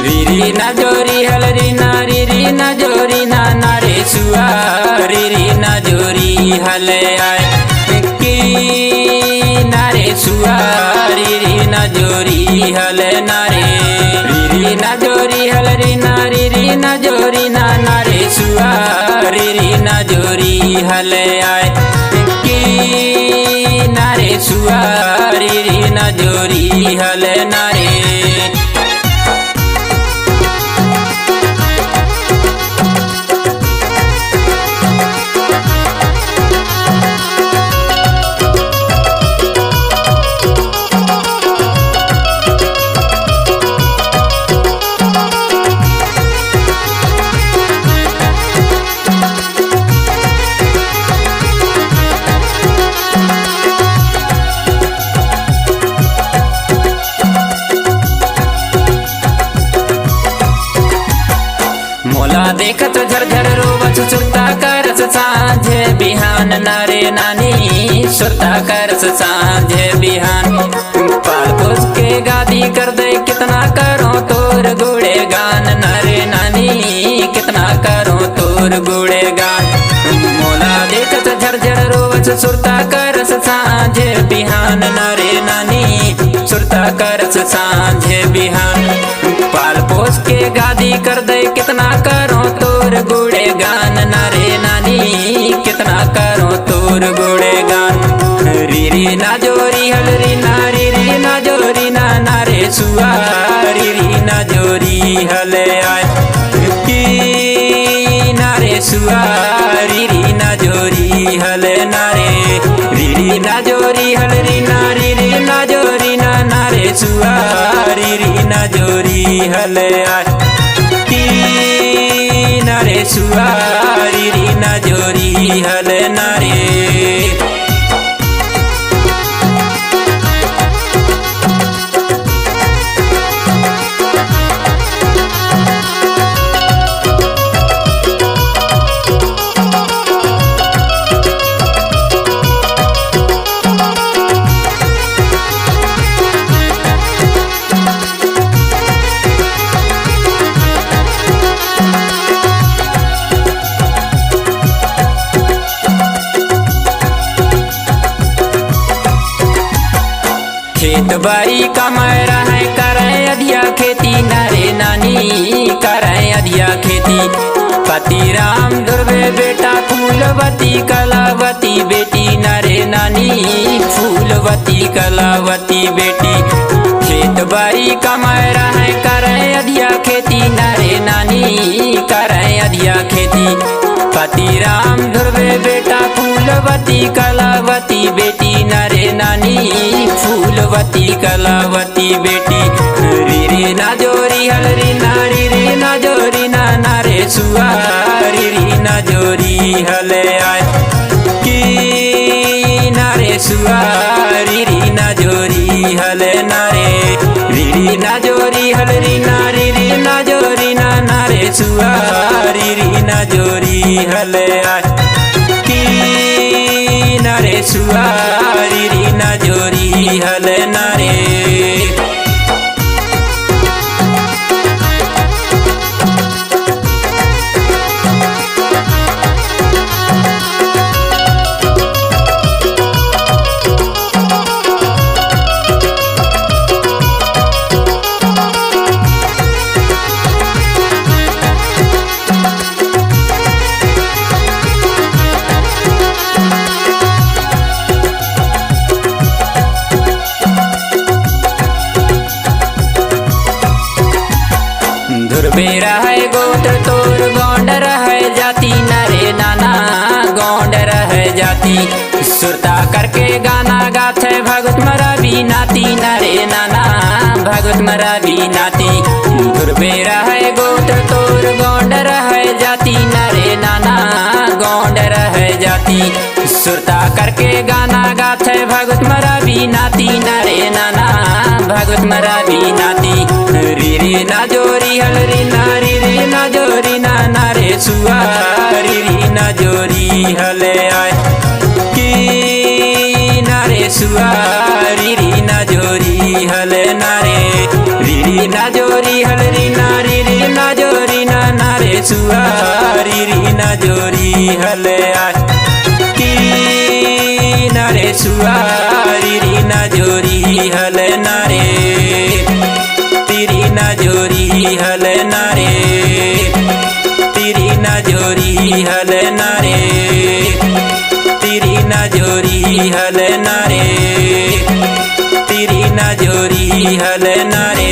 री ना जोरी हल री ना जोरी ना नारे सुआ री ना जोरी हल आए की नारे सुआ री ना जोरी हल नारे री ना जोरी हल री ना जोरी ना नारे सुआ री ना जोरी हल आए की नारे सुआ री ना जोरी हल नारे देखत झरझर रोवत सुरता करस सांझ बिहान नारे नानी सुरता करस सांझ बिहान पाल पोस के गादी कर दे कितना करो तोर गुड़े गान नारे नानी कितना करो तोर गुड़े गान मोला देखत झरझर रोवत सुरता करस सांझ बिहान नारे नानी सुरता करस सांझ बिहान पाल पोस के गादी कर दे कितना करो तोर गुड़े गान नारे नानी कितना करो तोर गुड़े गान री ना जोरी हल री ना जोरी ना नारे सुआ री ना जोरी हल आए की नारे सुआ री ना जोरी हल नारे री ना जोरी हल री ना जोरी ना नारे सुआ री ना जोरी हल आए नारे सुआ री ना जोरी हल नारे खेत बाड़ी कमाए रहे करे अधिया खेती नारे नानी करे अधिया खेती पति राम दुर्वे बेटा फूलवती कलावती बेटी नारे नानी फूलवती कलावती बेटी खेत बाड़ी कमाए रहे करे अधिया खेती नारे नानी करे अधिया खेती पति राम दुर्वे बेटा फूलवती कलावती बेटी नारे नानी फूलवती कलावती बेटी री ना जोरी हल री ना जोरी ना नारे सुआ री ना जोरी हल आए की नारे सुआ री ना जोरी हल नारे री ना जोरी हल री ना जोरी ना नारे सुआ री ना जोरी हल आए की नारे सुआ री ना जोरी हल नारे बेरा है गोत्र तोर गौंडर है जाति नारे नाना गौंडर है जाति सुरता करके गाना गाथे भगत मरा भी नाती नारे नाना भगत मरा भी नाती बेरा है गोत्र तोर गौंडर है जाति नारे नाना गौंडर है जाति सुरता करके गाना गाथे भगत मरा भी नाती नारे नाना भगत मरा भी नाती री ना जोरी हल री ना जोरी ना रे सुआ री ना जोरी हले आय की ना रे सुआ री ना जोरी हले ना रे ना जोरी हल री ना जोरी ना रे सुआ री ना जोरी हले आय की ना रे सुआ री ना जोरी हले ना रे तेरी ना जोरी हले ना रे तेरी ना जोरी हले ना रे तेरी ना जोरी हले ना रे तेरी ना जोरी हले ना रे।